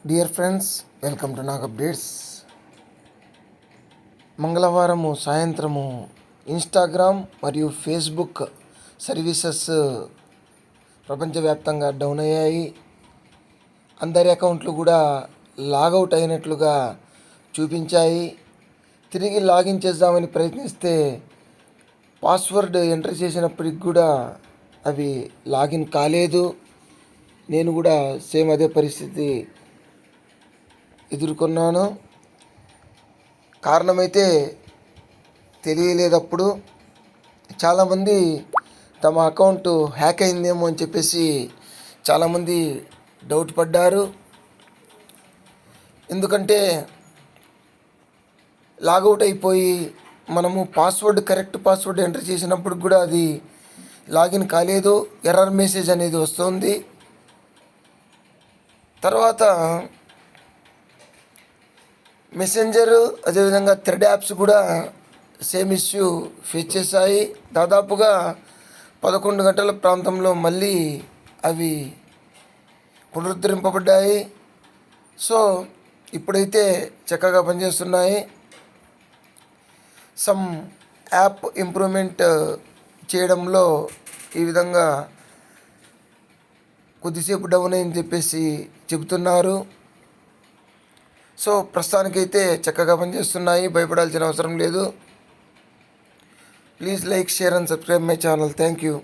Dear friends, welcome to Nag updates. మంగళవారము సాయంత్రము Instagram మరియు ఫేస్బుక్ సర్వీసెస్ ప్రపంచవ్యాప్తంగా డౌన్ అయ్యాయి. అందరి అకౌంట్లు కూడా లాగౌట్ అయినట్లుగా చూపించాయి. తిరిగి లాగిన్ చేద్దామని ప్రయత్నిస్తే పాస్వర్డ్ ఎంటర్ చేసినప్పటికి కూడా అవి లాగిన్ కాలేదు. నేను కూడా సేమ్ అదే పరిస్థితి ఎదుర్కొన్నాను. కారణమైతే తెలియలేదప్పుడు. చాలామంది తమ అకౌంట్ హ్యాక్ అయిందేమో అని చెప్పేసి చాలామంది డౌట్ పడ్డారు. ఎందుకంటే లాగౌట్ అయిపోయి మనము కరెక్ట్ పాస్వర్డ్ ఎంటర్ చేసినప్పుడు కూడా అది లాగిన్ కాలేదు, ఎర్రర్ మెసేజ్ అనేది వస్తుంది. తర్వాత మెసెంజర్ అదేవిధంగా థ్రెడ్ యాప్స్ కూడా సేమ్ ఇష్యూ ఫేస్ చేశాయి. దాదాపుగా 11 గంటల ప్రాంతంలో మళ్ళీ అవి పునరుద్ధరింపబడ్డాయి. సో ఇప్పుడైతే చక్కగా పనిచేస్తున్నాయి. సమ్ యాప్ ఇంప్రూవ్మెంట్ చేయడంలో ఈ విధంగా కొద్దిసేపు డౌన్ అయిందని చెప్పేసి చెబుతున్నారు. సో ప్రస్తుతానికైతే చక్కగా పనిచేస్తున్నాయి, భయపడాల్సిన అవసరం లేదు. Please like, share and subscribe my channel. Thank you.